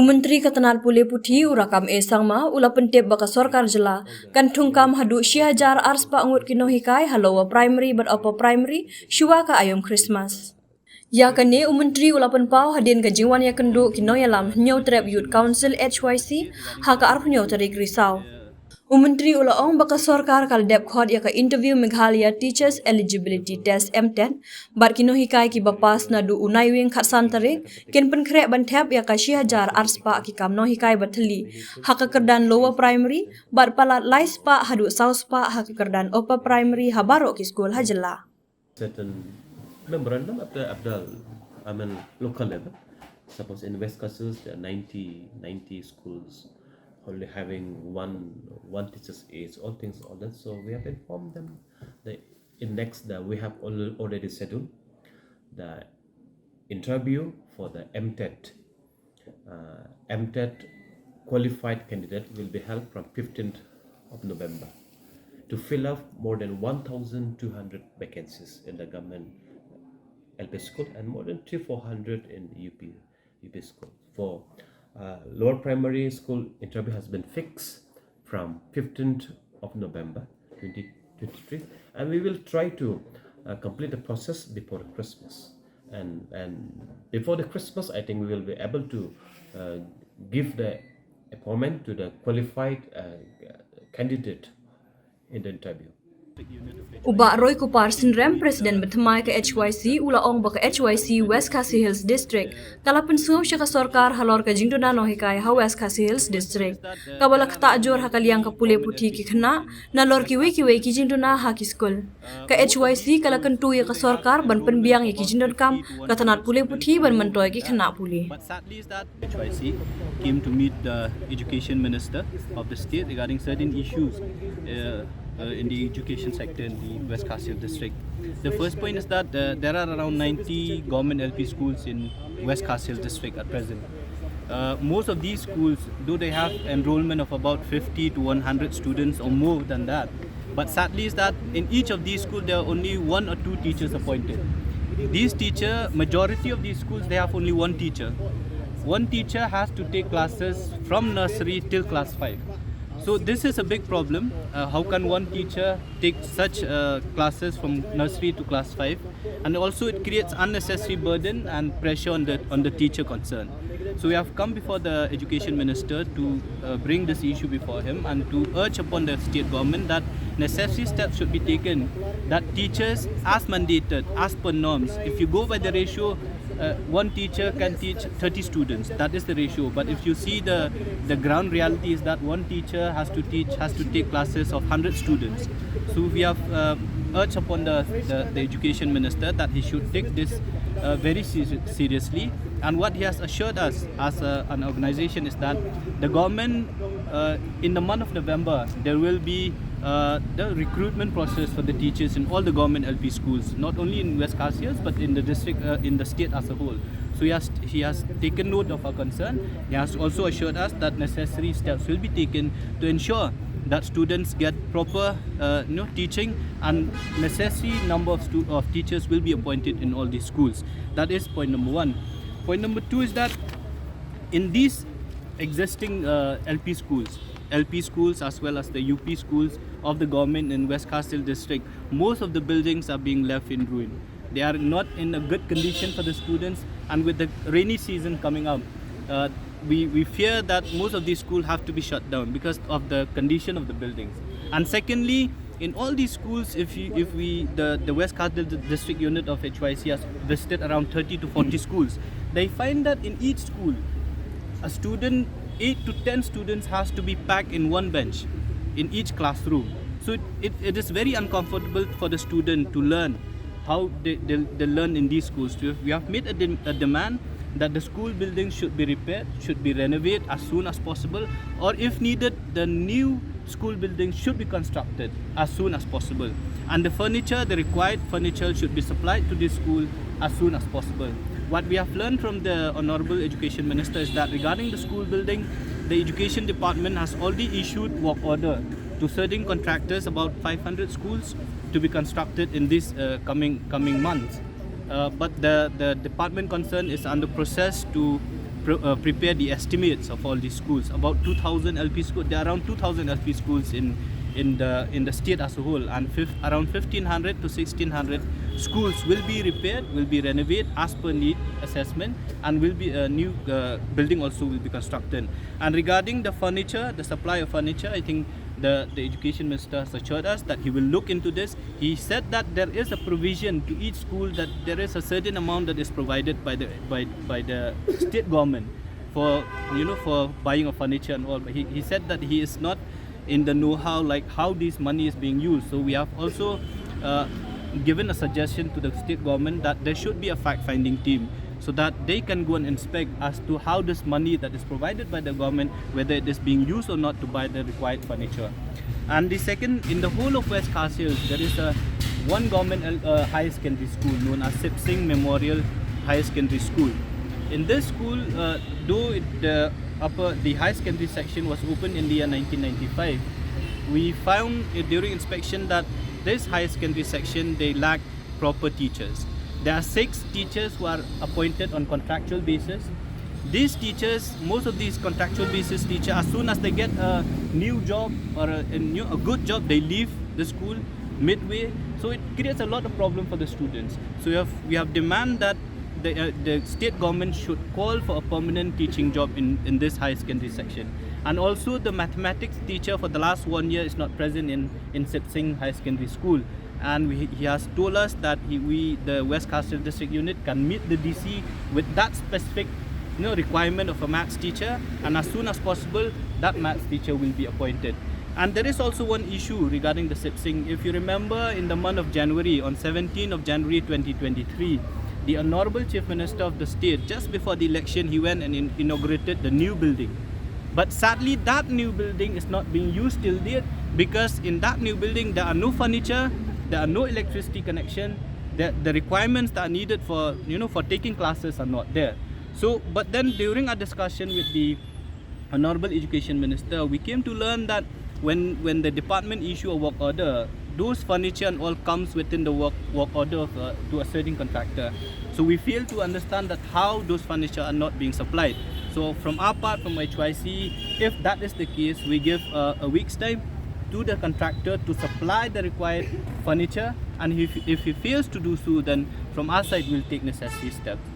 Menteri Ketenaga Pulih Putih urakam sangma ula pentip baka sorkar jela kan thungkam hadu 6,000 arspa ngut ki nonghikai halowa primary but upper primary shuwa ka ayom Khristmas. Ya kane Menteri ula penpau hadin ka jingwan ya kendu ki noyalam nyau trap youth council HYC ha ka arf nyau tarik risau. Menteri ula ong baka sorkar kal dep khod ya ka interview Meghalaya teachers eligibility test MTET bar ki nonghikai ki bapas na du unai wing khatsan tarik ken pen krek ban thap ya ka 6,000 arspa ki kam nonghikai bathli ha ka kerdan lower primary bar palat lai spa hadu south spa ha ka kerdan upper primary ha baro ki school ha jela. Certain memorandum at the local level. Suppose in West Coast there are 90 schools only having one teacher's age, all that. So we have informed them that we have already scheduled the interview for the MTET. MTET qualified candidate will be held from 15th of November to fill up more than 1,200 vacancies in the government LP school and more than 300-400 in UP school. For lower primary school, interview has been fixed from 15th of November 2023, and we will try to complete the process before Christmas. And before the Christmas, I think we will be able to give the appointment to the qualified candidate in the interview. Ubak Roy Kupar Sinrem Presiden bertemai ke HYC ula ong baka HYC West Khasi Hills District kala pensum syaka sorkar halor ke jingduna nonghikai ha West Khasi Hills District kabala kata ajur ha kaliang ka Pulih Putih ki khna na lor ki we ki jingduna ha ki school ka HYC kala kentu ya ka sorkar ban penbiang ya ki jingdun kam ka tanat Pulih Putih ban mentoy ki khna pulih. But sadly is that HYC came to meet the education minister of the state regarding certain issues in the education sector in the West Khasi Hills district. The first point is that there are around 90 government LP schools in West Khasi Hills district at present. Most of these schools, though they have enrollment of about 50 to 100 students or more than that, but sadly is that in each of these schools there are only 1 or 2 teachers appointed. Majority of these schools, they have only one teacher. One teacher has to take classes from nursery till class 5. So this is a big problem. How can one teacher take such classes from nursery to class 5? And also it creates unnecessary burden and pressure on the teacher concerned. So we have come before the education minister to bring this issue before him and to urge upon the state government that necessary steps should be taken, that teachers as mandated, as per norms, if you go by the ratio, one teacher can teach 30 students. That is the ratio. But if you see the ground reality is that one teacher has to take classes of 100 students. So we have urged upon the education minister that he should take this very seriously. And what he has assured us as an organization is that the government in the month of November there will be the recruitment process for the teachers in all the government LP schools, not only in West Khasi Hills but in the district, in the state as a whole. So he has taken note of our concern. He has also assured us that necessary steps will be taken to ensure that students get proper teaching, and necessary number of teachers will be appointed in all these schools. That is point number 1. Point number 2 is that in these existing LP schools as well as the UP schools of the government in West Khasi Hills district, most of the buildings are being left in ruin. They are not in a good condition for the students, and with the rainy season coming up, we fear that most of these schools have to be shut down because of the condition of the buildings. And secondly, in all these schools, the West Khasi Hills district unit of HYC has visited around 30 to 40 schools, they find that in each school, a student, 8 to 10 students has to be packed in one bench in each classroom. So it is very uncomfortable for the student to learn how they learn in these schools. We have made a demand that the school buildings should be repaired, should be renovated as soon as possible, or if needed, the new school buildings should be constructed as soon as possible. And the required furniture should be supplied to this school as soon as possible. What we have learned from the Honorable Education Minister is that regarding the school building, the Education Department has already issued work order to certain contractors about 500 schools to be constructed in these coming months. But the department concerned is under process to prepare the estimates of all these schools. About 2,000 LP schools. There are around 2,000 LP schools in the state as a whole, and around 1,500 to 1,600 schools will be repaired, will be renovated as per need assessment, and will be a new building also will be constructed. And regarding the furniture, the supply of furniture, I think the education minister has assured us that he will look into this. He said that there is a provision to each school, that there is a certain amount that is provided by the state government for for buying of furniture and all. But he said that he is not in the know-how like how this money is being used. So we have also given a suggestion to the state government that there should be a fact-finding team, so that they can go and inspect as to how this money that is provided by the government, whether it is being used or not to buy the required furniture. And the second, in the whole of West Khas Hills, there is one government higher secondary school known as Sipsing Memorial Higher Secondary School. In this school, though the high secondary section was opened in the year 1995, we found during inspection that this high secondary section, they lack proper teachers. There are 6 teachers who are appointed on contractual basis. These teachers, most of these contractual basis teachers, as soon as they get a new job or a good job, they leave the school midway. So it creates a lot of problem for the students. So we have demand that the state government should call for a permanent teaching job in this high secondary section. And also the mathematics teacher for the last 1 year is not present in Sipsing High Secondary School. And he has told us that the West Khas Hills District Unit can meet the DC with that specific requirement of a maths teacher, and as soon as possible that maths teacher will be appointed. And there is also one issue regarding the Sipsing. If you remember, in the month of January, on 17th of January 2023, the Honorable Chief Minister of the state, just before the election, he went and inaugurated the new building. But sadly, that new building is not being used till date, because in that new building there are no furniture, there are no electricity connection, the requirements that are needed for for taking classes are not there. So, but then during our discussion with the Honorable Education Minister, we came to learn that when the department issue a work order, those furniture and all comes within the work order to a certain contractor. So we fail to understand that how those furniture are not being supplied. So from our part, from HYC, if that is the case, we give a week's time to the contractor to supply the required furniture, and if he fails to do so, then from our side we'll take necessary steps.